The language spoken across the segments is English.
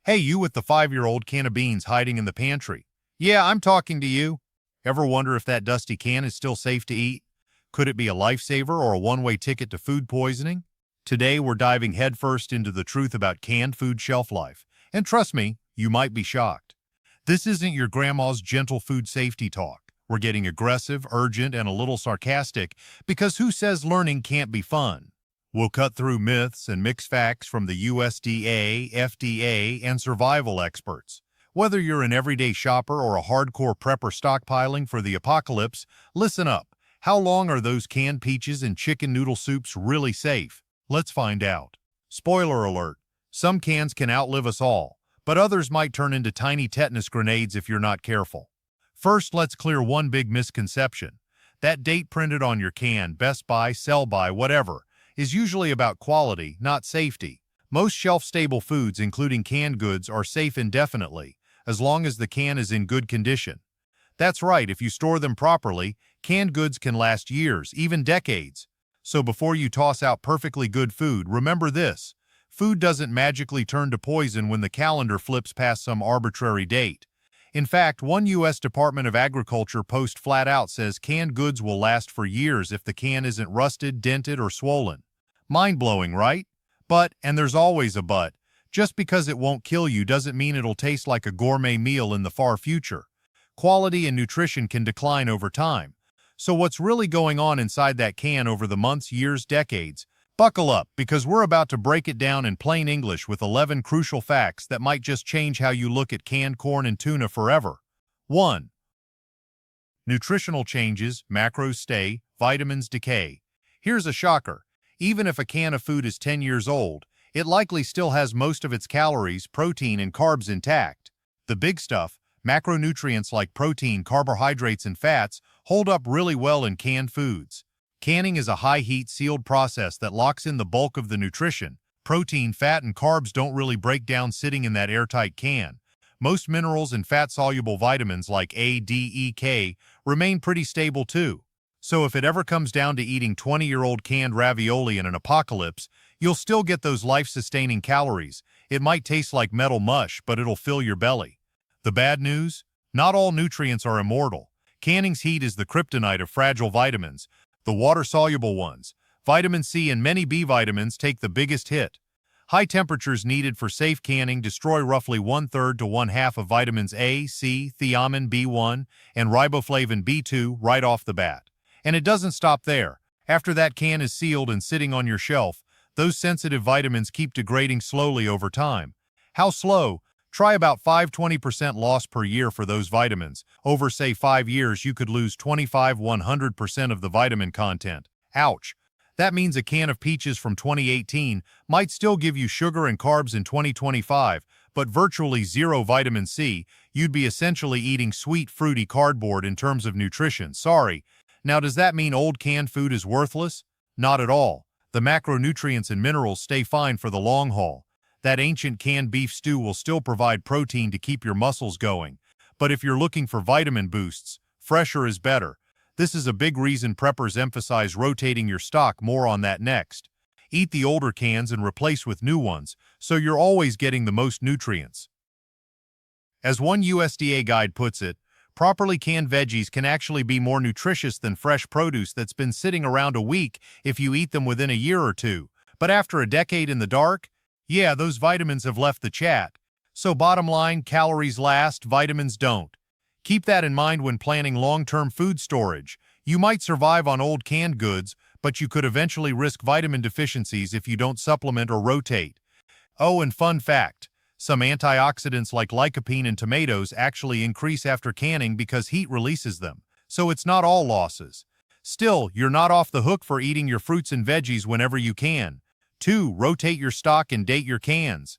Hey, you with the 5-year-old can of beans hiding in the pantry. Yeah, I'm talking to you. Ever wonder if that dusty can is still safe to eat? Could it be a lifesaver or a one-way ticket to food poisoning? Today, we're diving headfirst into the truth about canned food shelf life. And trust me, you might be shocked. This isn't your grandma's gentle food safety talk. We're getting aggressive, urgent, and a little sarcastic because who says learning can't be fun? We'll cut through myths and mix facts from the USDA, FDA, and survival experts. Whether you're an everyday shopper or a hardcore prepper stockpiling for the apocalypse, listen up. How long are those canned peaches and chicken noodle soups really safe? Let's find out. Spoiler alert, some cans can outlive us all, but others might turn into tiny tetanus grenades if you're not careful. First, let's clear one big misconception. That date printed on your can, best by, sell by, whatever, is usually about quality, not safety. Most shelf-stable foods, including canned goods, are safe indefinitely, as long as the can is in good condition. That's right, if you store them properly, canned goods can last years, even decades. So before you toss out perfectly good food, remember this. Food doesn't magically turn to poison when the calendar flips past some arbitrary date. In fact, one U.S. Department of Agriculture post flat out says canned goods will last for years if the can isn't rusted, dented, or swollen. Mind-blowing, right? But, and there's always a but, just because it won't kill you doesn't mean it'll taste like a gourmet meal in the far future. Quality and nutrition can decline over time. So what's really going on inside that can over the months, years, decades? Buckle up, because we're about to break it down in plain English with 11 crucial facts that might just change how you look at canned corn and tuna forever. 1. Nutritional changes, macros stay, vitamins decay. Here's a shocker. Even if a can of food is 10 years old, it likely still has most of its calories, protein, and carbs intact. The big stuff, macronutrients like protein, carbohydrates, and fats, hold up really well in canned foods. Canning is a high-heat sealed process that locks in the bulk of the nutrition. Protein, fat, and carbs don't really break down sitting in that airtight can. Most minerals and fat-soluble vitamins like A, D, E, K remain pretty stable too. So if it ever comes down to eating 20-year-old canned ravioli in an apocalypse, you'll still get those life-sustaining calories. It might taste like metal mush, but it'll fill your belly. The bad news? Not all nutrients are immortal. Canning's heat is the kryptonite of fragile vitamins. The water-soluble ones, vitamin C and many B vitamins, take the biggest hit. High temperatures needed for safe canning destroy roughly 1/3 to 1/2 of vitamins A, C, thiamine B1, and riboflavin B2 right off the bat. And it doesn't stop there. After that can is sealed and sitting on your shelf, those sensitive vitamins keep degrading slowly over time. How slow? Try about 5–20% loss per year for those vitamins. Over, say, 5 years, you could lose 25–100% of the vitamin content. Ouch. That means a can of peaches from 2018 might still give you sugar and carbs in 2025, but virtually zero vitamin C. You'd be essentially eating sweet, fruity cardboard in terms of nutrition. Sorry. Now, does that mean old canned food is worthless? Not at all. The macronutrients and minerals stay fine for the long haul. That ancient canned beef stew will still provide protein to keep your muscles going. But if you're looking for vitamin boosts, fresher is better. This is a big reason preppers emphasize rotating your stock. More on that next. Eat the older cans and replace with new ones, so you're always getting the most nutrients. As one USDA guide puts it, properly canned veggies can actually be more nutritious than fresh produce that's been sitting around a week if you eat them within a year or two. But after a decade in the dark, yeah, those vitamins have left the chat. So bottom line, calories last, vitamins don't. Keep that in mind when planning long-term food storage. You might survive on old canned goods, but you could eventually risk vitamin deficiencies if you don't supplement or rotate. Oh, and fun fact, some antioxidants like lycopene in tomatoes actually increase after canning because heat releases them. So it's not all losses. Still, you're not off the hook for eating your fruits and veggies whenever you can. 2. Rotate your stock and date your cans.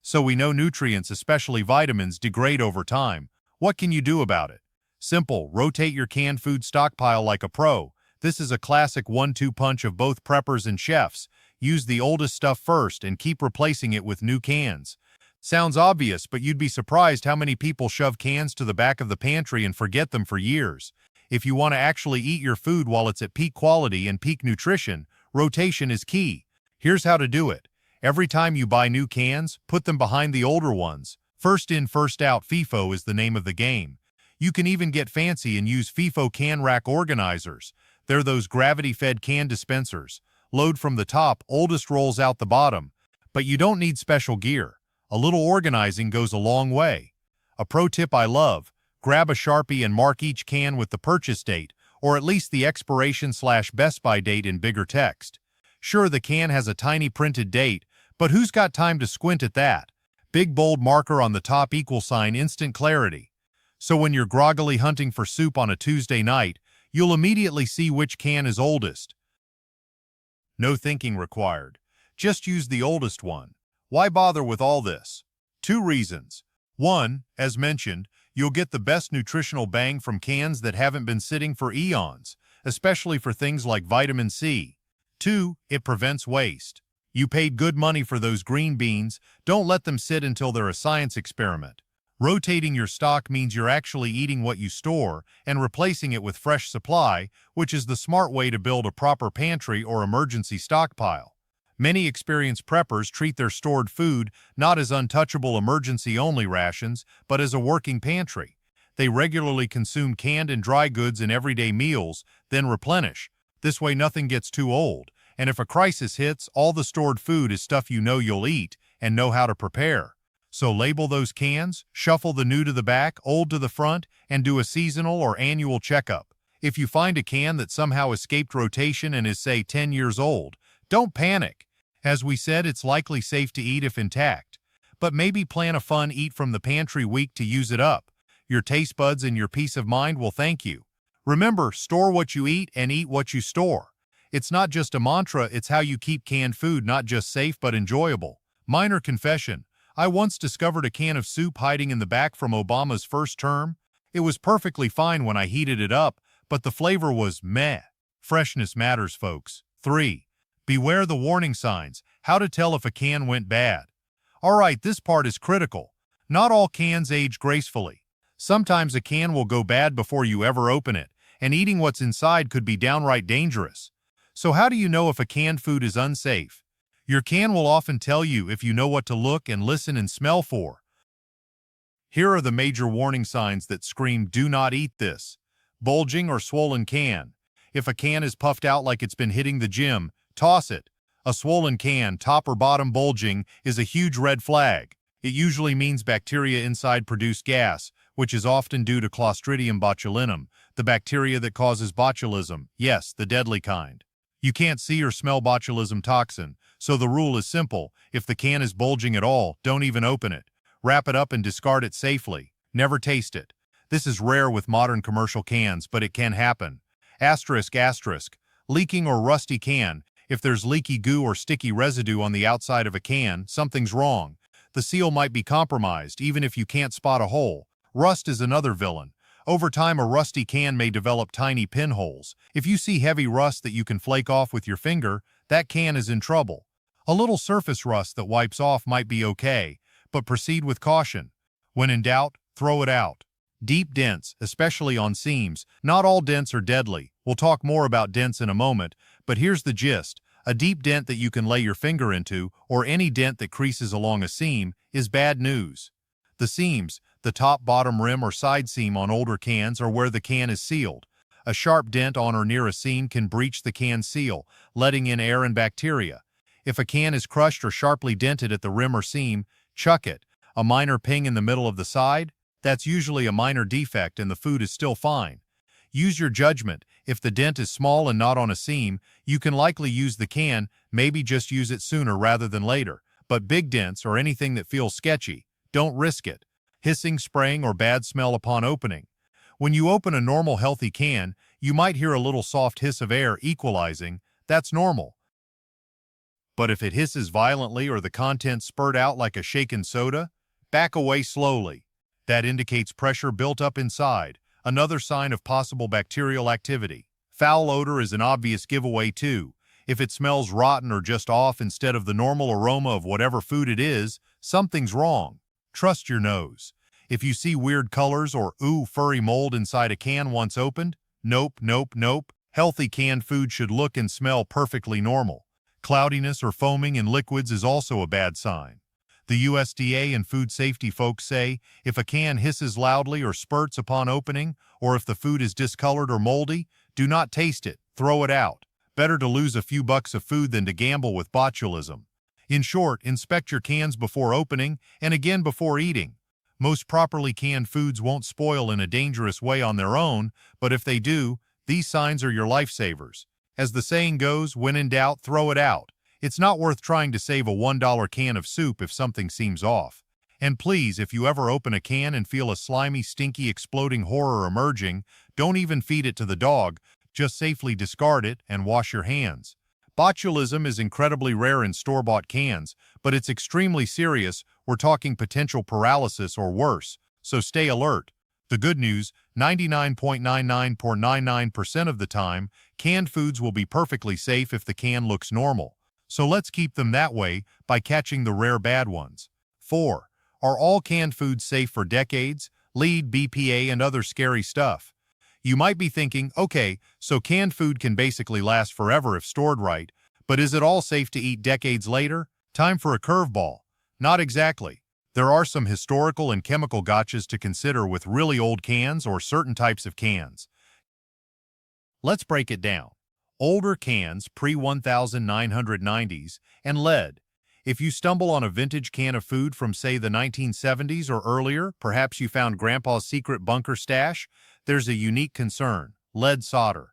So we know nutrients, especially vitamins, degrade over time. What can you do about it? Simple, rotate your canned food stockpile like a pro. This is a classic 1-2 punch of both preppers and chefs. Use the oldest stuff first and keep replacing it with new cans. Sounds obvious, but you'd be surprised how many people shove cans to the back of the pantry and forget them for years. If you want to actually eat your food while it's at peak quality and peak nutrition, rotation is key. Here's how to do it. Every time you buy new cans, put them behind the older ones. First in, first out FIFO is the name of the game. You can even get fancy and use FIFO can rack organizers. They're those gravity-fed can dispensers. Load from the top, oldest rolls out the bottom. But you don't need special gear. A little organizing goes a long way. A pro tip I love: grab a Sharpie and mark each can with the purchase date, or at least the expiration/best by date in bigger text. Sure, the can has a tiny printed date, but who's got time to squint at that? Big bold marker on the top =, instant clarity. So when you're groggily hunting for soup on a Tuesday night, you'll immediately see which can is oldest. No thinking required. Just use the oldest one. Why bother with all this? 2 reasons. 1, as mentioned, you'll get the best nutritional bang from cans that haven't been sitting for eons, especially for things like vitamin C. 2, it prevents waste. You paid good money for those green beans, don't let them sit until they're a science experiment. Rotating your stock means you're actually eating what you store and replacing it with fresh supply, which is the smart way to build a proper pantry or emergency stockpile. Many experienced preppers treat their stored food not as untouchable emergency-only rations, but as a working pantry. They regularly consume canned and dry goods in everyday meals, then replenish. This way nothing gets too old, and if a crisis hits, all the stored food is stuff you know you'll eat and know how to prepare. So label those cans, shuffle the new to the back, old to the front, and do a seasonal or annual checkup. If you find a can that somehow escaped rotation and is, say, 10 years old, don't panic. As we said, it's likely safe to eat if intact. But maybe plan a fun eat from the pantry week to use it up. Your taste buds and your peace of mind will thank you. Remember, store what you eat and eat what you store. It's not just a mantra, it's how you keep canned food not just safe but enjoyable. Minor confession: I once discovered a can of soup hiding in the back from Obama's first term. It was perfectly fine when I heated it up, but the flavor was meh. Freshness matters, folks. 3. Beware the warning signs. How to tell if a can went bad. Alright, this part is critical. Not all cans age gracefully. Sometimes a can will go bad before you ever open it, and eating what's inside could be downright dangerous. So how do you know if a canned food is unsafe? Your can will often tell you if you know what to look and listen and smell for. Here are the major warning signs that scream, "Do not eat this." Bulging or swollen can. If a can is puffed out like it's been hitting the gym, toss it. A swollen can, top or bottom bulging, is a huge red flag. It usually means bacteria inside produce gas, which is often due to Clostridium botulinum, the bacteria that causes botulism, yes, the deadly kind. You can't see or smell botulism toxin, so the rule is simple: if the can is bulging at all, don't even open it. Wrap it up and discard it safely. Never taste it. This is rare with modern commercial cans, but it can happen. Asterisk, asterisk. Leaking or rusty can. If there's leaky goo or sticky residue on the outside of a can, something's wrong. The seal might be compromised, even if you can't spot a hole. Rust is another villain. Over time, a rusty can may develop tiny pinholes. If you see heavy rust that you can flake off with your finger, that can is in trouble. A little surface rust that wipes off might be okay, but proceed with caution. When in doubt, throw it out. Deep dents, especially on seams. Not all dents are deadly. We'll talk more about dents in a moment, but here's the gist. A deep dent that you can lay your finger into, or any dent that creases along a seam, is bad news. The seams, the top, bottom rim, or side seam on older cans, are where the can is sealed. A sharp dent on or near a seam can breach the can seal, letting in air and bacteria. If a can is crushed or sharply dented at the rim or seam, chuck it. A minor ping in the middle of the side? That's usually a minor defect and the food is still fine. Use your judgment. If the dent is small and not on a seam, you can likely use the can, maybe just use it sooner rather than later. But big dents or anything that feels sketchy, don't risk it. Hissing, spraying, or bad smell upon opening. When you open a normal healthy can, you might hear a little soft hiss of air equalizing. That's normal. But if it hisses violently or the contents spurt out like a shaken soda, back away slowly. That indicates pressure built up inside, another sign of possible bacterial activity. Foul odor is an obvious giveaway too. If it smells rotten or just off instead of the normal aroma of whatever food it is, something's wrong. Trust your nose. If you see weird colors or furry mold inside a can once opened, nope, nope, nope. Healthy canned food should look and smell perfectly normal. Cloudiness or foaming in liquids is also a bad sign. The USDA and food safety folks say if a can hisses loudly or spurts upon opening, or if the food is discolored or moldy, do not taste it, throw it out. Better to lose a few bucks of food than to gamble with botulism. In short, inspect your cans before opening and again before eating. Most properly canned foods won't spoil in a dangerous way on their own, but if they do, these signs are your lifesavers. As the saying goes, when in doubt, throw it out. It's not worth trying to save a $1 can of soup if something seems off. And please, if you ever open a can and feel a slimy, stinky, exploding horror emerging, don't even feed it to the dog, just safely discard it and wash your hands. Botulism is incredibly rare in store-bought cans, but it's extremely serious. We're talking potential paralysis or worse, so stay alert. The good news, 99.99% of the time, canned foods will be perfectly safe if the can looks normal. So let's keep them that way by catching the rare bad ones. 4. Are all canned foods safe for decades? Lead, BPA, and other scary stuff. You might be thinking, okay, so canned food can basically last forever if stored right, but is it all safe to eat decades later? Time for a curveball. Not exactly. There are some historical and chemical gotchas to consider with really old cans or certain types of cans. Let's break it down. Older cans, pre-1990s, and lead. If you stumble on a vintage can of food from, say, the 1970s or earlier, perhaps you found Grandpa's secret bunker stash, there's a unique concern: lead solder.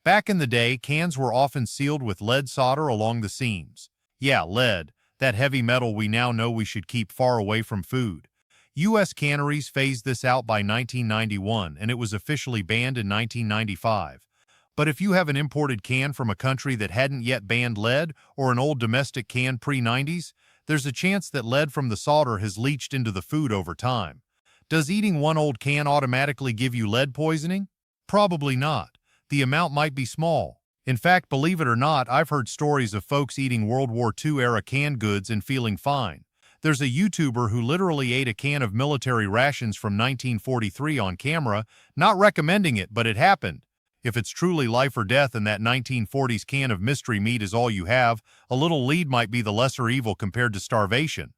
Back in the day, cans were often sealed with lead solder along the seams. Yeah, lead, that heavy metal we now know we should keep far away from food. U.S. canneries phased this out by 1991, and it was officially banned in 1995. But if you have an imported can from a country that hadn't yet banned lead, or an old domestic can pre-90s, there's a chance that lead from the solder has leached into the food over time. Does eating one old can automatically give you lead poisoning? Probably not. The amount might be small. In fact, believe it or not, I've heard stories of folks eating World War II-era canned goods and feeling fine. There's a YouTuber who literally ate a can of military rations from 1943 on camera, not recommending it, but it happened. If it's truly life or death and that 1940s can of mystery meat is all you have, a little lead might be the lesser evil compared to starvation.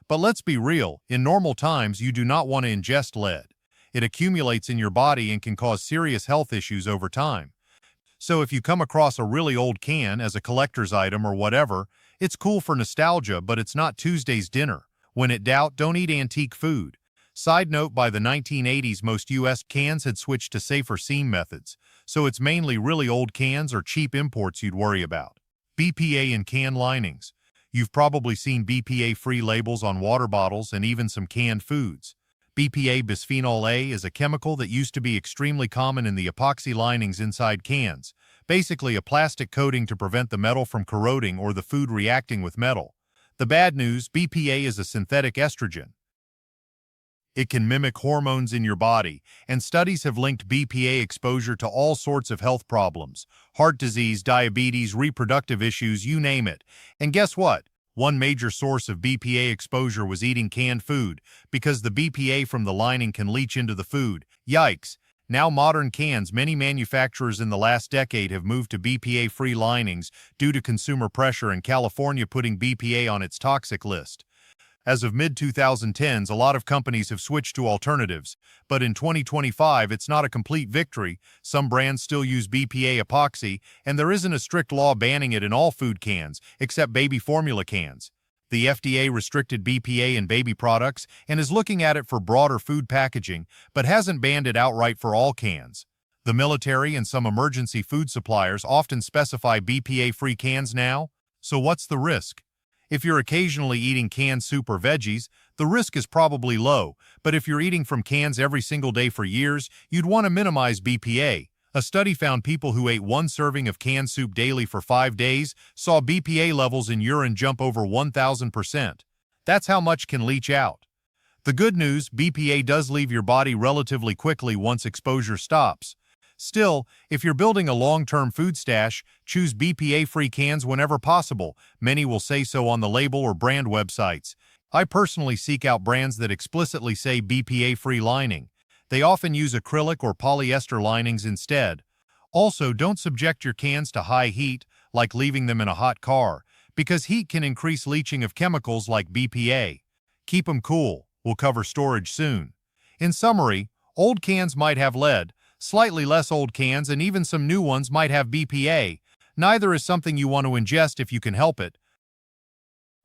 But let's be real, in normal times you do not want to ingest lead. It accumulates in your body and can cause serious health issues over time. So if you come across a really old can as a collector's item or whatever, it's cool for nostalgia, but it's not Tuesday's dinner. When in doubt, don't eat antique food. Side note, by the 1980s, most U.S. cans had switched to safer seam methods, so it's mainly really old cans or cheap imports you'd worry about. BPA in can linings. You've probably seen BPA-free labels on water bottles and even some canned foods. BPA bisphenol A is a chemical that used to be extremely common in the epoxy linings inside cans, basically a plastic coating to prevent the metal from corroding or the food reacting with metal. The bad news, BPA is a synthetic estrogen. It can mimic hormones in your body, and studies have linked BPA exposure to all sorts of health problems: heart disease, diabetes, reproductive issues, you name it. And guess what? One major source of BPA exposure was eating canned food, because the BPA from the lining can leach into the food. Yikes! Now modern cans, many manufacturers in the last decade have moved to BPA-free linings due to consumer pressure and California putting BPA on its toxic list. As of mid-2010s, a lot of companies have switched to alternatives, but in 2025, it's not a complete victory. Some brands still use BPA epoxy, and there isn't a strict law banning it in all food cans, except baby formula cans. The FDA restricted BPA in baby products and is looking at it for broader food packaging, but hasn't banned it outright for all cans. The military and some emergency food suppliers often specify BPA-free cans now, so what's the risk? If you're occasionally eating canned soup or veggies, the risk is probably low, but if you're eating from cans every single day for years, you'd want to minimize BPA. A study found people who ate one serving of canned soup daily for 5 days saw BPA levels in urine jump over 1,000%. That's how much can leach out. The good news, BPA does leave your body relatively quickly once exposure stops. Still, if you're building a long-term food stash, choose BPA-free cans whenever possible. Many will say so on the label or brand websites. I personally seek out brands that explicitly say BPA-free lining. They often use acrylic or polyester linings instead. Also, don't subject your cans to high heat, like leaving them in a hot car, because heat can increase leaching of chemicals like BPA. Keep them cool. We'll cover storage soon. In summary, old cans might have lead, slightly less old cans and even some new ones might have BPA. Neither is something you want to ingest if you can help it.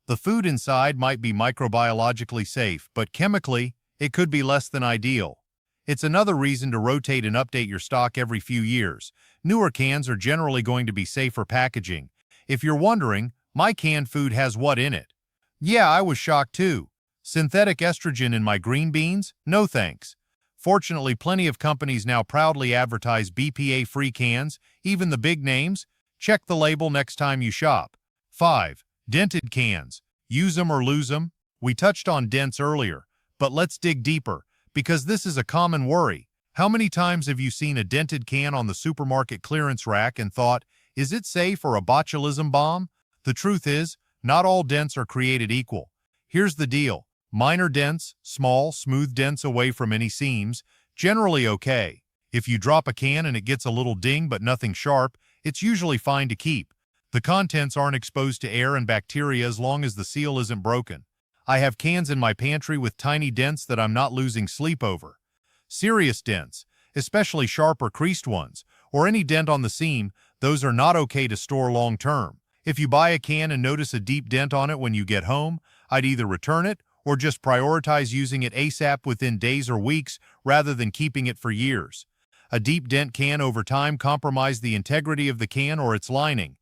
The food inside might be microbiologically safe, but chemically, it could be less than ideal. It's another reason to rotate and update your stock every few years. Newer cans are generally going to be safer packaging. If you're wondering, my canned food has what in it? Yeah, I was shocked too. Synthetic estrogen in my green beans? No thanks. Fortunately, plenty of companies now proudly advertise BPA-free cans, even the big names. Check the label next time you shop. 5. Dented cans. Use them or lose them. We touched on dents earlier, but let's dig deeper, because this is a common worry. How many times have you seen a dented can on the supermarket clearance rack and thought, is it safe or a botulism bomb? The truth is, not all dents are created equal. Here's the deal. Minor dents, small, smooth dents away from any seams, generally okay. If you drop a can and it gets a little ding but nothing sharp, it's usually fine to keep. The contents aren't exposed to air and bacteria as long as the seal isn't broken. I have cans in my pantry with tiny dents that I'm not losing sleep over. Serious dents, especially sharp or creased ones, or any dent on the seam, those are not okay to store long term. If you buy a can and notice a deep dent on it when you get home, I'd either return it or just prioritize using it ASAP within days or weeks rather than keeping it for years. A deep dent can over time compromise the integrity of the can or its lining.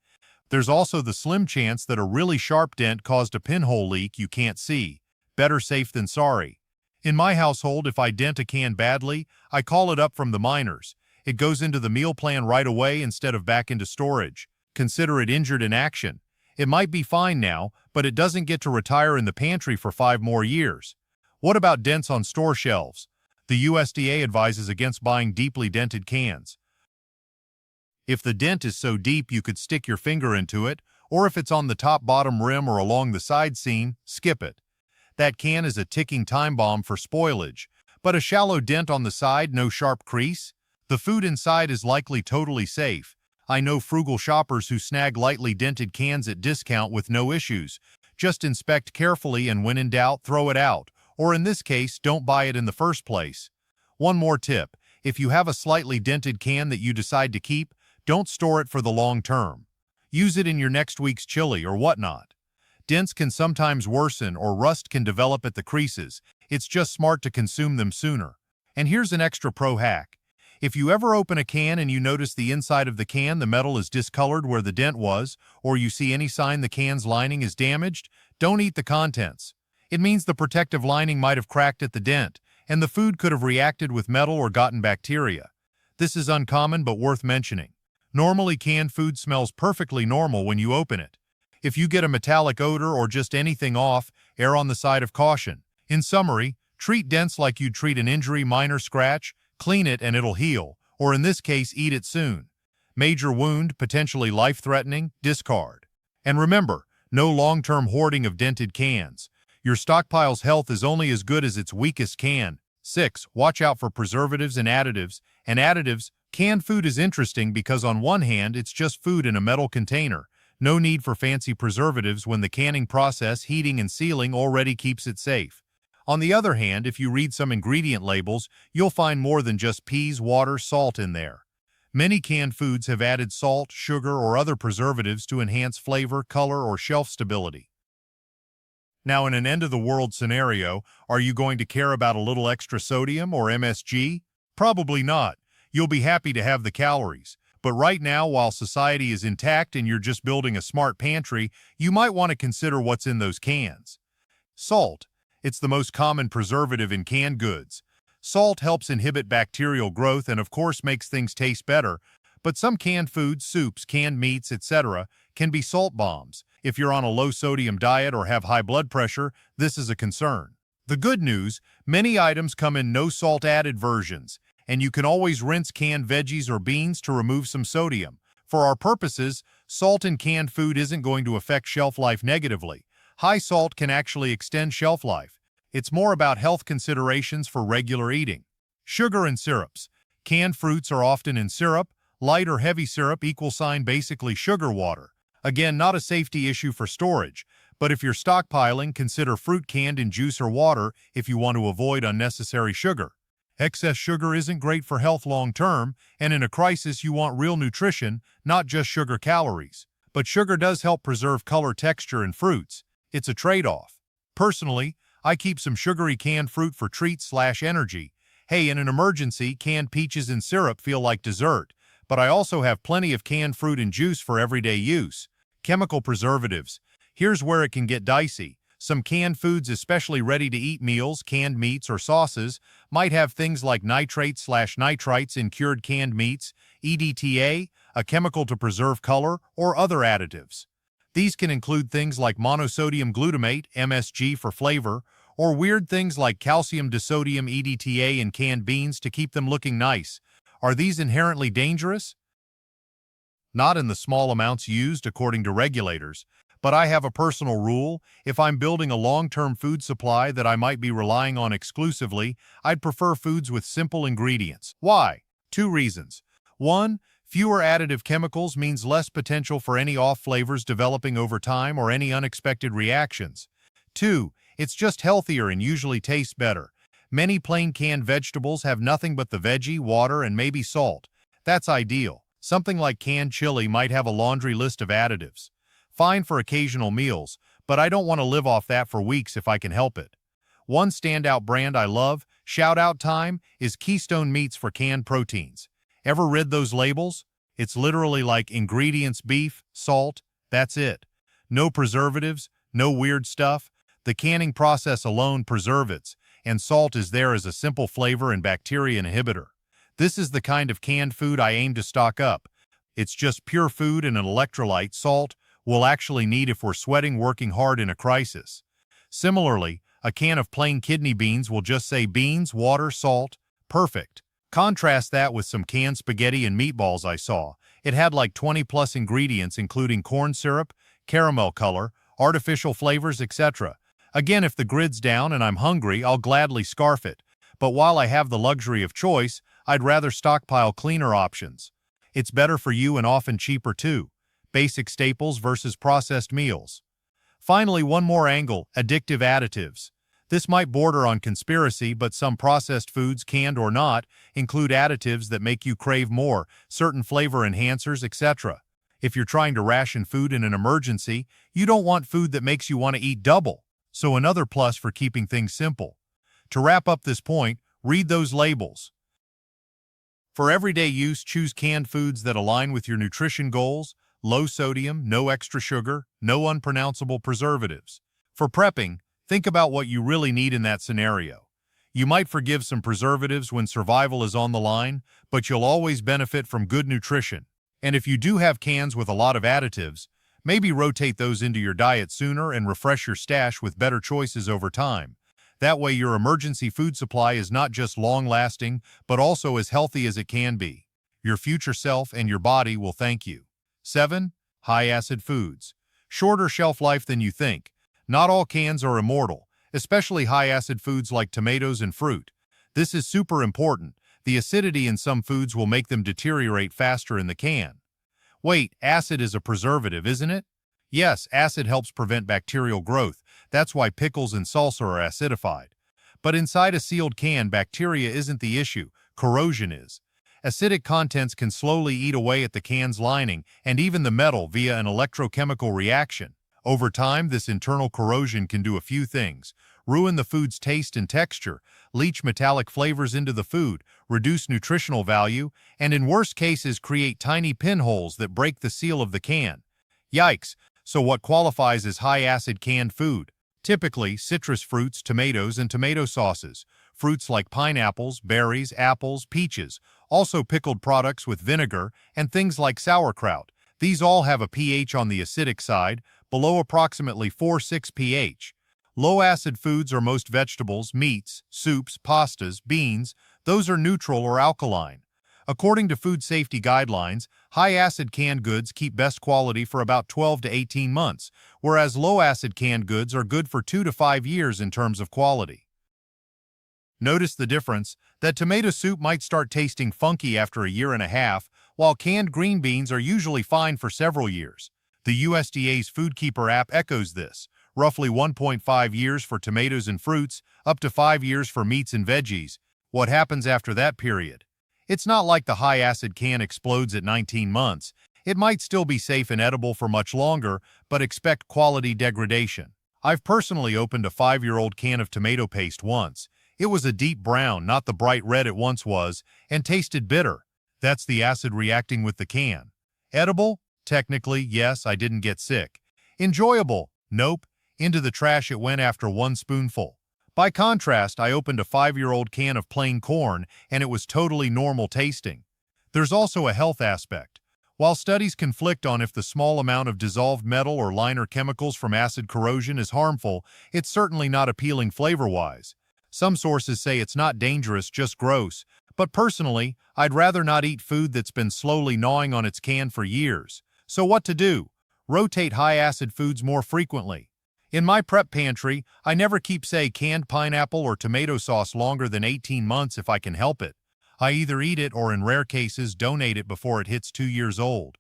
There's also the slim chance that a really sharp dent caused a pinhole leak you can't see. Better safe than sorry. In my household, if I dent a can badly, I call it up from the miners. It goes into the meal plan right away instead of back into storage. Consider it injured in action. It might be fine now, but it doesn't get to retire in the pantry for 5 more years. What about dents on store shelves? The USDA advises against buying deeply dented cans. If the dent is so deep you could stick your finger into it, or if it's on the top-bottom rim or along the side seam, skip it. That can is a ticking time bomb for spoilage. But a shallow dent on the side, no sharp crease? The food inside is likely totally safe. I know frugal shoppers who snag lightly dented cans at discount with no issues. Just inspect carefully and when in doubt, throw it out. Or in this case, don't buy it in the first place. One more tip. If you have a slightly dented can that you decide to keep, don't store it for the long term. Use it in your next week's chili or whatnot. Dents can sometimes worsen or rust can develop at the creases. It's just smart to consume them sooner. And here's an extra pro hack. If you ever open a can and you notice the inside of the can, the metal is discolored where the dent was, or you see any sign the can's lining is damaged, don't eat the contents. It means the protective lining might have cracked at the dent, and the food could have reacted with metal or gotten bacteria. This is uncommon but worth mentioning. Normally, canned food smells perfectly normal when you open it. If you get a metallic odor or just anything off, err on the side of caution. In summary, treat dents like you'd treat an injury, minor scratch, clean it and it'll heal, or in this case, eat it soon. Major wound, potentially life-threatening, discard. And remember, no long-term hoarding of dented cans. Your stockpile's health is only as good as its weakest can. 6. Watch out for preservatives and additives. Canned food is interesting because on one hand, it's just food in a metal container. No need for fancy preservatives when the canning process, heating, and sealing already keeps it safe. On the other hand, if you read some ingredient labels, you'll find more than just peas, water, salt in there. Many canned foods have added salt, sugar, or other preservatives to enhance flavor, color, or shelf stability. Now, in an end-of-the-world scenario, are you going to care about a little extra sodium or MSG? Probably not. You'll be happy to have the calories. But right now, while society is intact and you're just building a smart pantry, you might want to consider what's in those cans. Salt. It's the most common preservative in canned goods. Salt helps inhibit bacterial growth and of course makes things taste better, but some canned foods, soups, canned meats, etc. can be salt bombs. If you're on a low-sodium diet or have high blood pressure, this is a concern. The good news, many items come in no salt-added versions, and you can always rinse canned veggies or beans to remove some sodium. For our purposes, salt in canned food isn't going to affect shelf life negatively. High salt can actually extend shelf life. It's more about health considerations for regular eating. Sugar and syrups. Canned fruits are often in syrup. Light or heavy syrup =, basically sugar water. Again, not a safety issue for storage, but if you're stockpiling, consider fruit canned in juice or water if you want to avoid unnecessary sugar. Excess sugar isn't great for health long term, and in a crisis you want real nutrition, not just sugar calories. But sugar does help preserve color texture in fruits. It's a trade-off. Personally, I keep some sugary canned fruit for treats/energy. Hey, in an emergency, canned peaches and syrup feel like dessert, but I also have plenty of canned fruit and juice for everyday use. Chemical preservatives. Here's where it can get dicey. Some canned foods, especially ready-to-eat meals, canned meats, or sauces, might have things like nitrates/nitrites in cured canned meats, EDTA, a chemical to preserve color, or other additives. These can include things like monosodium glutamate, MSG for flavor, or weird things like calcium disodium EDTA in canned beans to keep them looking nice. Are these inherently dangerous? Not in the small amounts used according to regulators, but I have a personal rule. If I'm building a long-term food supply that I might be relying on exclusively, I'd prefer foods with simple ingredients. Why? 2 reasons. 1. Fewer additive chemicals means less potential for any off flavors developing over time or any unexpected reactions. 2. It's just healthier and usually tastes better. Many plain canned vegetables have nothing but the veggie, water, and maybe salt. That's ideal. Something like canned chili might have a laundry list of additives. Fine for occasional meals, but I don't want to live off that for weeks if I can help it. One standout brand I love, shout out time, is Keystone Meats for canned proteins. Ever read those labels? It's literally like ingredients beef, salt, that's it. No preservatives, no weird stuff. The canning process alone preserves, and salt is there as a simple flavor and bacteria inhibitor. This is the kind of canned food I aim to stock up. It's just pure food and an electrolyte, salt, we'll actually need if we're sweating working hard in a crisis. Similarly, a can of plain kidney beans will just say beans, water, salt. Perfect. Contrast that with some canned spaghetti and meatballs I saw. It had like 20+ ingredients including corn syrup, caramel color, artificial flavors, etc. Again, if the grid's down and I'm hungry, I'll gladly scarf it. But while I have the luxury of choice, I'd rather stockpile cleaner options. It's better for you and often cheaper too. Basic staples versus processed meals. Finally, one more angle, addictive additives. This might border on conspiracy, but some processed foods, canned or not, include additives that make you crave more, certain flavor enhancers, etc. If you're trying to ration food in an emergency, you don't want food that makes you want to eat double. So another plus for keeping things simple. To wrap up this point, read those labels. For everyday use, choose canned foods that align with your nutrition goals. Low sodium, no extra sugar, no unpronounceable preservatives. For prepping, think about what you really need in that scenario. You might forgive some preservatives when survival is on the line, but you'll always benefit from good nutrition. And if you do have cans with a lot of additives, maybe rotate those into your diet sooner and refresh your stash with better choices over time. That way your emergency food supply is not just long-lasting, but also as healthy as it can be. Your future self and your body will thank you. 7. High-acid foods. Shorter shelf life than you think. Not all cans are immortal, especially high-acid foods like tomatoes and fruit. This is super important. The acidity in some foods will make them deteriorate faster in the can. Wait, acid is a preservative, isn't it? Yes, acid helps prevent bacterial growth. That's why pickles and salsa are acidified. But inside a sealed can, bacteria isn't the issue, corrosion is. Acidic contents can slowly eat away at the can's lining and even the metal via an electrochemical reaction. Over time, this internal corrosion can do a few things: ruin the food's taste and texture, leach metallic flavors into the food, reduce nutritional value, and in worst cases create tiny pinholes that break the seal of the can. Yikes! So what qualifies as high-acid canned food? Typically, citrus fruits, tomatoes, and tomato sauces. Fruits like pineapples, berries, apples, peaches. Also pickled products with vinegar, and things like sauerkraut. These all have a pH on the acidic side, below approximately 4.6 pH. Low-acid foods are most vegetables, meats, soups, pastas, beans. Those are neutral or alkaline. According to food safety guidelines, high-acid canned goods keep best quality for about 12 to 18 months, whereas low-acid canned goods are good for 2 to 5 years in terms of quality. Notice the difference, that tomato soup might start tasting funky after a year and a half, while canned green beans are usually fine for several years. The USDA's FoodKeeper app echoes this, roughly 1.5 years for tomatoes and fruits, up to 5 years for meats and veggies. What happens after that period? It's not like the high-acid can explodes at 19 months. It might still be safe and edible for much longer, but expect quality degradation. I've personally opened a 5-year-old can of tomato paste once. It was a deep brown, not the bright red it once was, and tasted bitter. That's the acid reacting with the can. Edible? Technically, yes, I didn't get sick. Enjoyable? Nope. Into the trash it went after one spoonful. By contrast, I opened a 5-year-old can of plain corn, and it was totally normal tasting. There's also a health aspect. While studies conflict on if the small amount of dissolved metal or liner chemicals from acid corrosion is harmful, it's certainly not appealing flavor-wise. Some sources say it's not dangerous, just gross, but personally, I'd rather not eat food that's been slowly gnawing on its can for years. So what to do? Rotate high-acid foods more frequently. In my prep pantry, I never keep, say, canned pineapple or tomato sauce longer than 18 months if I can help it. I either eat it or, in rare cases, donate it before it hits 2 years old.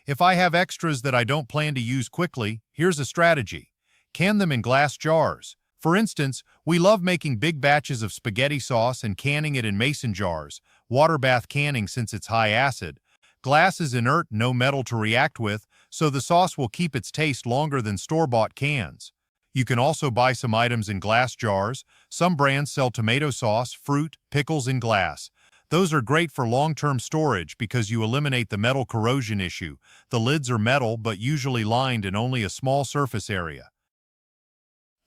If I have extras that I don't plan to use quickly, here's a strategy. Can them in glass jars. For instance, we love making big batches of spaghetti sauce and canning it in mason jars, water bath canning since it's high acid. Glass is inert, no metal to react with, so the sauce will keep its taste longer than store-bought cans. You can also buy some items in glass jars. Some brands sell tomato sauce, fruit, pickles in glass. Those are great for long-term storage because you eliminate the metal corrosion issue. The lids are metal but usually lined in only a small surface area.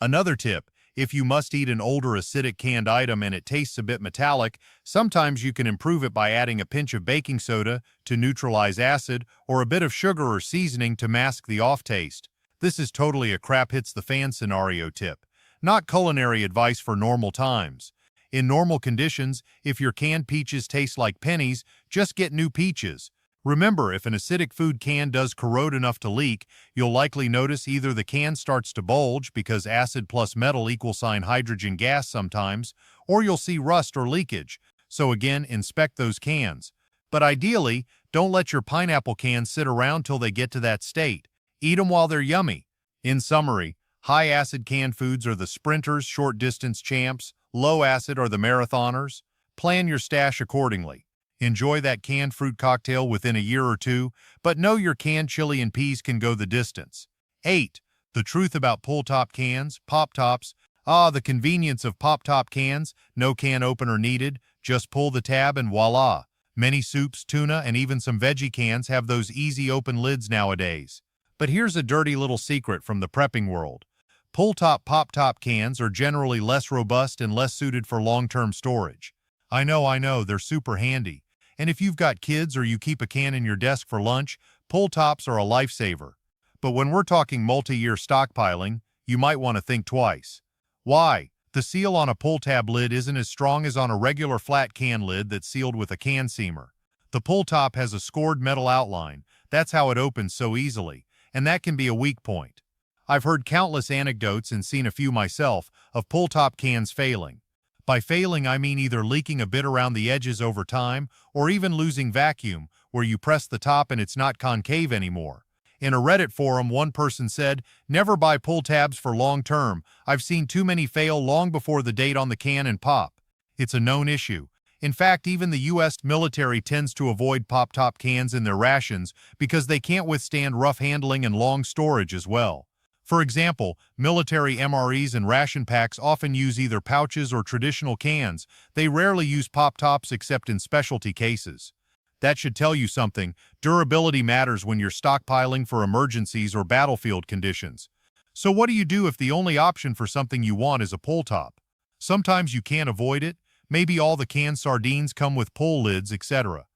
Another tip, if you must eat an older acidic canned item and it tastes a bit metallic, sometimes you can improve it by adding a pinch of baking soda to neutralize acid or a bit of sugar or seasoning to mask the off taste. This is totally a crap hits the fan scenario tip, not culinary advice for normal times. In normal conditions, if your canned peaches taste like pennies, just get new peaches. Remember, if an acidic food can does corrode enough to leak, you'll likely notice either the can starts to bulge because acid plus metal equals hydrogen gas sometimes, or you'll see rust or leakage. So again, inspect those cans. But ideally, don't let your pineapple cans sit around till they get to that state. Eat them while they're yummy. In summary, high-acid canned foods are the sprinters, short-distance champs. Low-acid are the marathoners. Plan your stash accordingly. Enjoy that canned fruit cocktail within a year or two, but know your canned chili and peas can go the distance. 8. The truth about pull-top cans, pop-tops. The convenience of pop-top cans. No can opener needed. Just pull the tab and voila. Many soups, tuna, and even some veggie cans have those easy open lids nowadays. But here's a dirty little secret from the prepping world. Pull-top pop-top cans are generally less robust and less suited for long-term storage. I know, they're super handy. And if you've got kids or you keep a can in your desk for lunch, pull-tops are a lifesaver. But when we're talking multi-year stockpiling, you might want to think twice. Why? The seal on a pull-tab lid isn't as strong as on a regular flat can lid that's sealed with a can seamer. The pull-top has a scored metal outline. That's how it opens so easily, and that can be a weak point. I've heard countless anecdotes and seen a few myself of pull-top cans failing. By failing, I mean either leaking a bit around the edges over time or even losing vacuum, where you press the top and it's not concave anymore. In a Reddit forum, one person said, "Never buy pull tabs for long term. I've seen too many fail long before the date on the can and pop." It's a known issue. In fact, even the U.S. military tends to avoid pop-top cans in their rations because they can't withstand rough handling and long storage as well. For example, military MREs and ration packs often use either pouches or traditional cans. They rarely use pop-tops except in specialty cases. That should tell you something. Durability matters when you're stockpiling for emergencies or battlefield conditions. So what do you do if the only option for something you want is a pull top? Sometimes you can't avoid it. Maybe all the canned sardines come with pull lids, etc.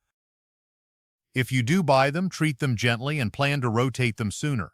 If you do buy them, treat them gently and plan to rotate them sooner.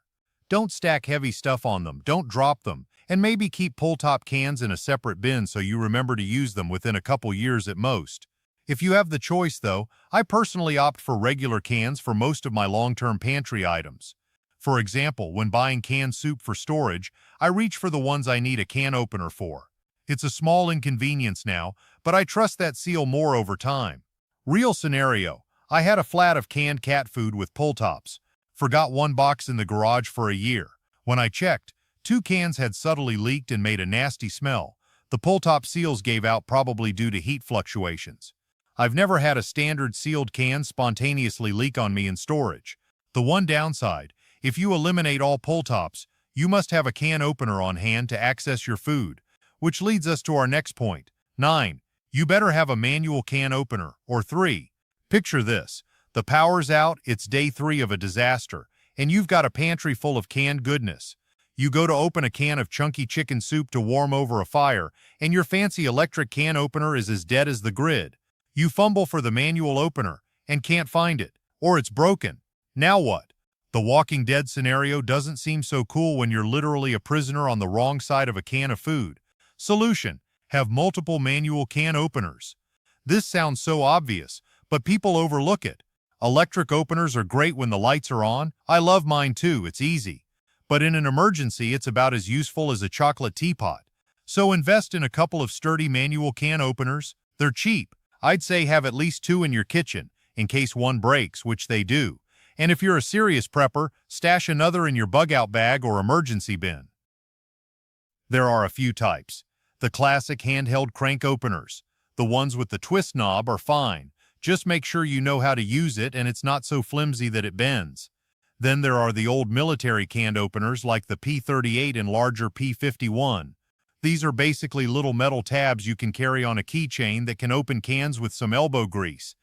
Don't stack heavy stuff on them, don't drop them, and maybe keep pull-top cans in a separate bin so you remember to use them within a couple years at most. If you have the choice, though, I personally opt for regular cans for most of my long-term pantry items. For example, when buying canned soup for storage, I reach for the ones I need a can opener for. It's a small inconvenience now, but I trust that seal more over time. Real scenario, I had a flat of canned cat food with pull-tops. Forgot one box in the garage for a year. When I checked, 2 cans had subtly leaked and made a nasty smell. The pull-top seals gave out, probably due to heat fluctuations. I've never had a standard sealed can spontaneously leak on me in storage. The one downside, if you eliminate all pull-tops, you must have a can opener on hand to access your food, which leads us to our next point. 9. You better have a manual can opener. Or 3. Picture this. The power's out, it's day 3 of a disaster, and you've got a pantry full of canned goodness. You go to open a can of chunky chicken soup to warm over a fire, and your fancy electric can opener is as dead as the grid. You fumble for the manual opener and can't find it, or it's broken. Now what? The Walking Dead scenario doesn't seem so cool when you're literally a prisoner on the wrong side of a can of food. Solution: have multiple manual can openers. This sounds so obvious, but people overlook it. Electric openers are great when the lights are on. I love mine too, it's easy. But in an emergency, it's about as useful as a chocolate teapot. So invest in a couple of sturdy manual can openers. They're cheap. I'd say have at least 2 in your kitchen, in case one breaks, which they do. And if you're a serious prepper, stash another in your bug-out bag or emergency bin. There are a few types. The classic handheld crank openers. The ones with the twist knob are fine. Just make sure you know how to use it and it's not so flimsy that it bends. Then there are the old military can openers like the P38 and larger P51. These are basically little metal tabs you can carry on a keychain that can open cans with some elbow grease.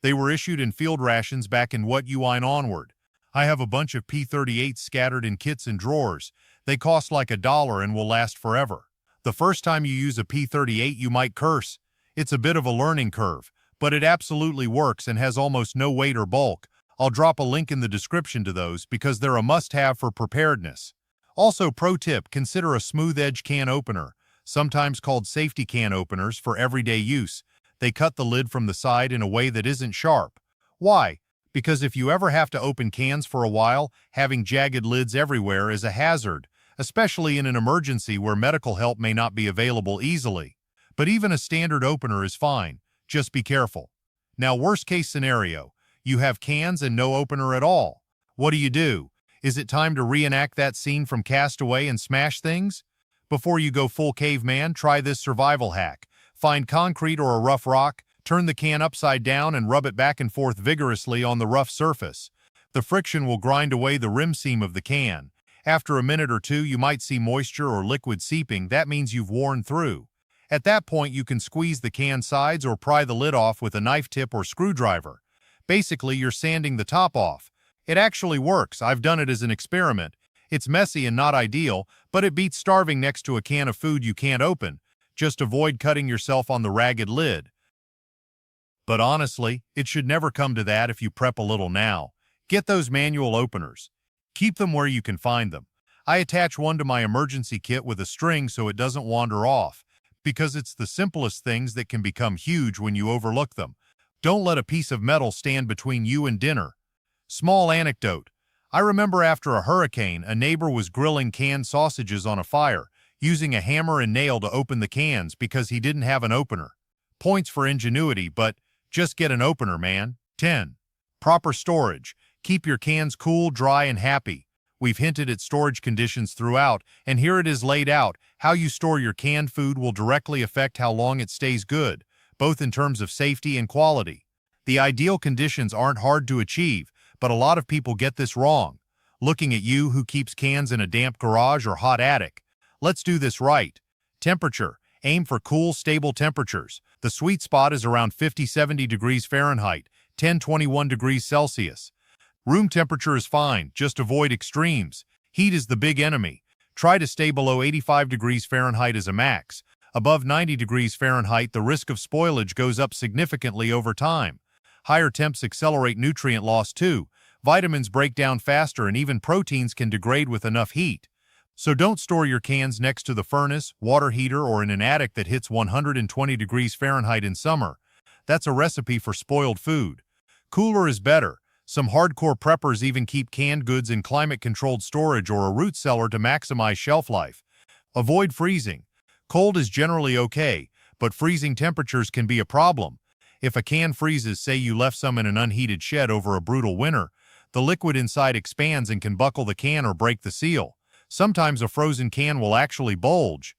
They were issued in field rations back in what UI onward. I have a bunch of P38s scattered in kits and drawers. They cost like $1 and will last forever. The first time you use a P38 you might curse. It's a bit of a learning curve, but it absolutely works and has almost no weight or bulk. I'll drop a link in the description to those because they're a must-have for preparedness. Also, pro tip, consider a smooth-edge can opener, sometimes called safety can openers, for everyday use. They cut the lid from the side in a way that isn't sharp. Why? Because if you ever have to open cans for a while, having jagged lids everywhere is a hazard, especially in an emergency where medical help may not be available easily. But even a standard opener is fine. Just be careful. Now, worst-case scenario. You have cans and no opener at all. What do? Is it time to reenact that scene from Castaway and smash things? Before you go full caveman, try this survival hack. Find concrete or a rough rock, turn the can upside down and rub it back and forth vigorously on the rough surface. The friction will grind away the rim seam of the can. After a minute or two, you might see moisture or liquid seeping. That means you've worn through. At that point, you can squeeze the can sides or pry the lid off with a knife tip or screwdriver. Basically, you're sanding the top off. It actually works. I've done it as an experiment. It's messy and not ideal, but it beats starving next to a can of food you can't open. Just avoid cutting yourself on the ragged lid. But honestly, it should never come to that if you prep a little now. Get those manual openers. Keep them where you can find them. I attach one to my emergency kit with a string so it doesn't wander off, because it's the simplest things that can become huge when you overlook them. Don't let a piece of metal stand between you and dinner. Small anecdote. I remember after a hurricane, a neighbor was grilling canned sausages on a fire, using a hammer and nail to open the cans because he didn't have an opener. Points for ingenuity, but just get an opener, man. 10. Proper storage. Keep your cans cool, dry, and happy. We've hinted at storage conditions throughout, and here it is laid out. How you store your canned food will directly affect how long it stays good, both in terms of safety and quality. The ideal conditions aren't hard to achieve, but a lot of people get this wrong. Looking at you who keeps cans in a damp garage or hot attic. Let's do this right. Temperature. Aim for cool, stable temperatures. The sweet spot is around 50-70 degrees Fahrenheit, 10-21 degrees Celsius. Room temperature is fine, just avoid extremes. Heat is the big enemy. Try to stay below 85 degrees Fahrenheit as a max. Above 90 degrees Fahrenheit, the risk of spoilage goes up significantly over time. Higher temps accelerate nutrient loss too. Vitamins break down faster and even proteins can degrade with enough heat. So don't store your cans next to the furnace, water heater, or in an attic that hits 120 degrees Fahrenheit in summer. That's a recipe for spoiled food. Cooler is better. Some hardcore preppers even keep canned goods in climate-controlled storage or a root cellar to maximize shelf life. Avoid freezing. Cold is generally okay, but freezing temperatures can be a problem. If a can freezes, say you left some in an unheated shed over a brutal winter, The liquid inside expands and can buckle the can or break the seal. Sometimes a frozen can will actually bulge.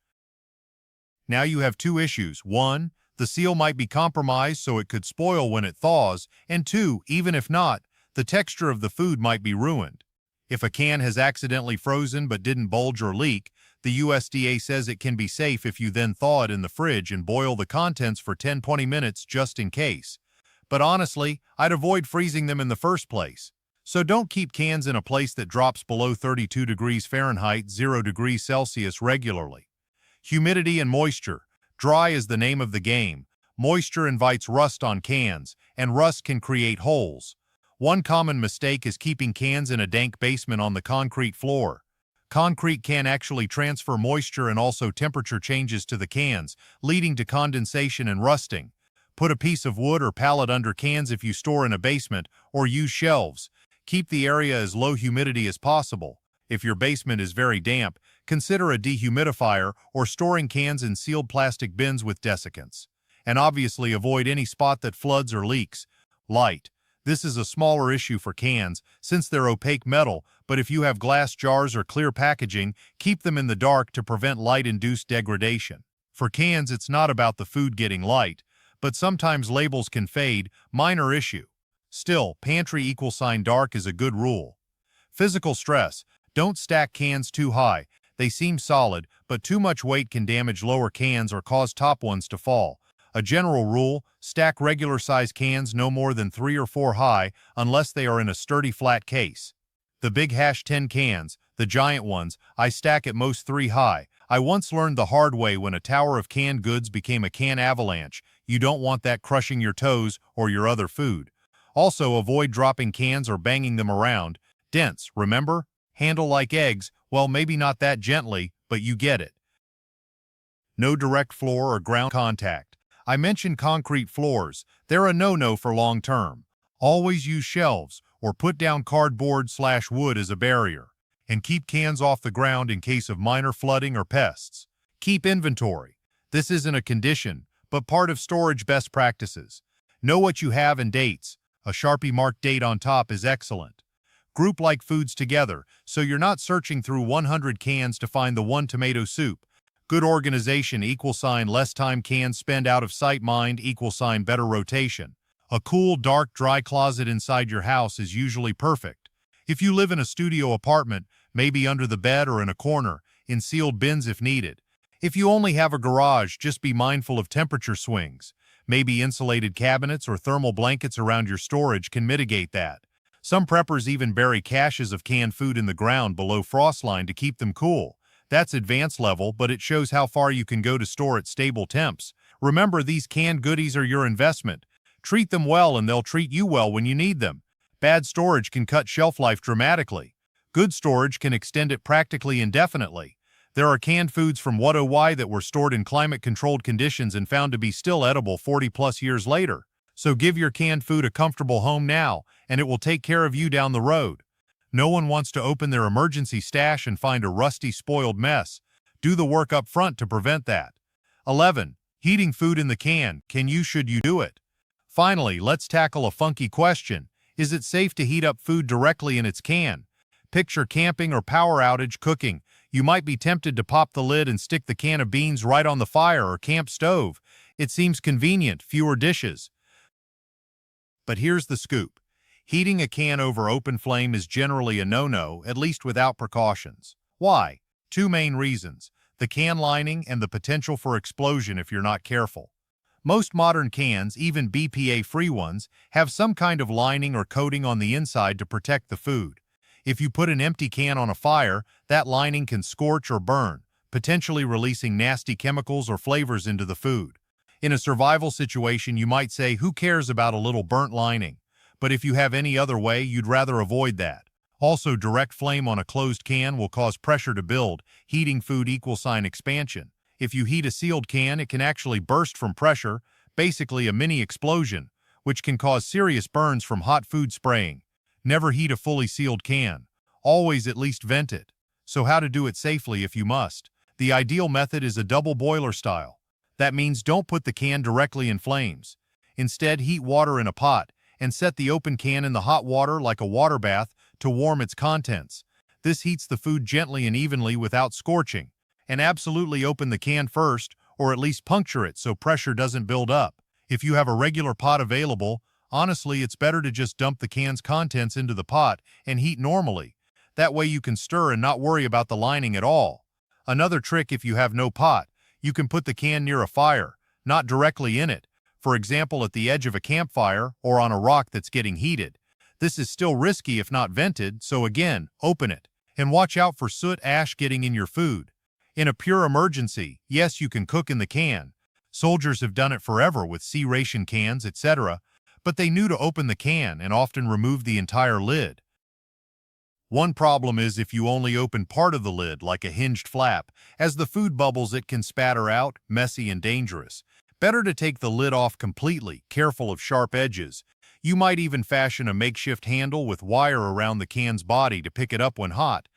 Now you have two issues. One, the seal might be compromised so it could spoil when it thaws, and two, even if not, the texture of the food might be ruined. If a can has accidentally frozen but didn't bulge or leak, the USDA says it can be safe if you then thaw it in the fridge and boil the contents for 10-20 minutes just in case. But honestly, I'd avoid freezing them in the first place. So don't keep cans in a place that drops below 32 degrees Fahrenheit, 0 degrees Celsius regularly. Humidity and moisture. Dry is the name of the game. Moisture invites rust on cans, and rust can create holes. One common mistake is keeping cans in a dank basement on the concrete floor. Concrete can actually transfer moisture and also temperature changes to the cans, leading to condensation and rusting. Put a piece of wood or pallet under cans if you store in a basement, or use shelves. Keep the area as low humidity as possible. If your basement is very damp, consider a dehumidifier or storing cans in sealed plastic bins with desiccants. And obviously avoid any spot that floods or leaks. Light. This is a smaller issue for cans since they're opaque metal, but if you have glass jars or clear packaging, keep them in the dark to prevent light-induced degradation. For cans, it's not about the food getting light, but sometimes labels can fade, minor issue. Still, pantry =dark is a good rule. Physical stress. Don't stack cans too high. They seem solid, but too much weight can damage lower cans or cause top ones to fall. A general rule, stack regular-size cans no more than 3 or 4 high unless they are in a sturdy flat case. The big #10 cans, the giant ones, I stack at most 3 high. I once learned the hard way when a tower of canned goods became a can avalanche. You don't want that crushing your toes or your other food. Also, avoid dropping cans or banging them around. Dents, remember? Handle like eggs, well, maybe not that gently, but you get it. No direct floor or ground contact. I mentioned concrete floors. They're a no-no for long-term. Always use shelves or put down cardboard/wood as a barrier. And keep cans off the ground in case of minor flooding or pests. Keep inventory. This isn't a condition, but part of storage best practices. Know what you have and dates. A Sharpie marked date on top is excellent. Group like foods together, so you're not searching through 100 cans to find the one tomato soup. Good organization =less time cans spend out of sight mind better rotation. A cool, dark, dry closet inside your house is usually perfect. If you live in a studio apartment, maybe under the bed or in a corner, in sealed bins if needed. If you only have a garage, just be mindful of temperature swings. Maybe insulated cabinets or thermal blankets around your storage can mitigate that. Some preppers even bury caches of canned food in the ground below frost line to keep them cool. That's advanced level, but it shows how far you can go to store at stable temps. Remember, these canned goodies are your investment. Treat them well and they'll treat you well when you need them. Bad storage can cut shelf life dramatically. Good storage can extend it practically indefinitely. There are canned foods from USDA that were stored in climate-controlled conditions and found to be still edible 40+ years later. So give your canned food a comfortable home now, and it will take care of you down the road. No one wants to open their emergency stash and find a rusty, spoiled mess. Do the work up front to prevent that. 11. Heating food in the can. Should you do it? Finally, let's tackle a funky question. Is it safe to heat up food directly in its can? Picture camping or power outage cooking. You might be tempted to pop the lid and stick the can of beans right on the fire or camp stove. It seems convenient, fewer dishes. But here's the scoop. Heating a can over open flame is generally a no-no, at least without precautions. Why? 2 main reasons: the can lining and the potential for explosion if you're not careful. Most modern cans, even BPA-free ones, have some kind of lining or coating on the inside to protect the food. If you put an empty can on a fire, that lining can scorch or burn, potentially releasing nasty chemicals or flavors into the food. In a survival situation, you might say, who cares about a little burnt lining? But if you have any other way, you'd rather avoid that. Also, direct flame on a closed can will cause pressure to build. Heating food =expansion. If you heat a sealed can, it can actually burst from pressure, basically a mini explosion, which can cause serious burns from hot food spraying. Never heat a fully sealed can. Always at least vent it. So how to do it safely if you must? The ideal method is a double boiler style. That means don't put the can directly in flames. Instead, heat water in a pot and set the open can in the hot water like a water bath to warm its contents. This heats the food gently and evenly without scorching. And absolutely open the can first, or at least puncture it so pressure doesn't build up. If you have a regular pot available, honestly, it's better to just dump the can's contents into the pot and heat normally. That way you can stir and not worry about the lining at all. Another trick, if you have no pot, you can put the can near a fire, not directly in it. For example, at the edge of a campfire or on a rock that's getting heated. This is still risky if not vented, so again, open it. And watch out for soot ash getting in your food. In a pure emergency, yes, you can cook in the can. Soldiers have done it forever with C-ration cans, etc., but they knew to open the can and often removed the entire lid. One problem is if you only open part of the lid, like a hinged flap, as the food bubbles it can spatter out, messy and dangerous. Better to take the lid off completely, careful of sharp edges. You might even fashion a makeshift handle with wire around the can's body to pick it up when hot.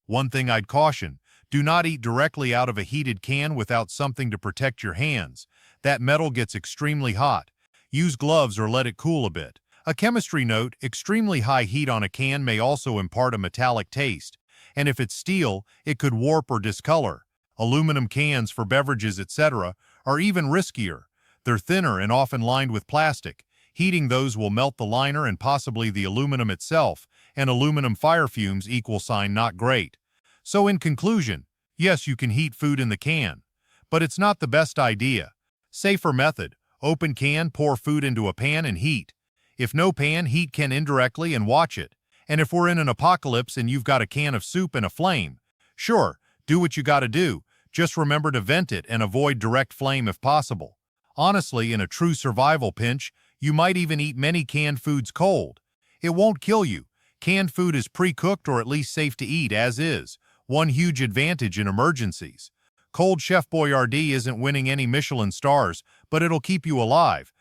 One thing I'd caution, do not eat directly out of a heated can without something to protect your hands. That metal gets extremely hot. Use gloves or let it cool a bit. A chemistry note, extremely high heat on a can may also impart a metallic taste. And if it's steel, it could warp or discolor. Aluminum cans for beverages, etc., are even riskier. They're thinner and often lined with plastic. Heating those will melt the liner and possibly the aluminum itself, and aluminum fire fumes = not great. So in conclusion, yes, you can heat food in the can, but it's not the best idea. Safer method, open can, pour food into a pan and heat. If no pan, heat can indirectly and watch it. And if we're in an apocalypse and you've got a can of soup and a flame, sure, do what you gotta do. Just remember to vent it and avoid direct flame if possible. Honestly, in a true survival pinch, you might even eat many canned foods cold. It won't kill you. Canned food is pre-cooked or at least safe to eat as is. One huge advantage in emergencies. Cold Chef Boyardee isn't winning any Michelin stars, but it'll keep you alive.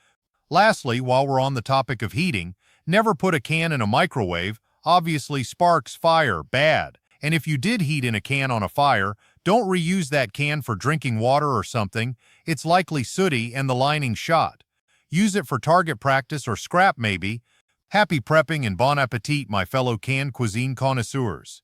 Lastly, while we're on the topic of heating, never put a can in a microwave. Obviously, sparks, fire, bad. And if you did heat in a can on a fire, don't reuse that can for drinking water or something. It's likely sooty and the lining shot. Use it for target practice or scrap maybe. Happy prepping and bon appetit, my fellow canned cuisine connoisseurs.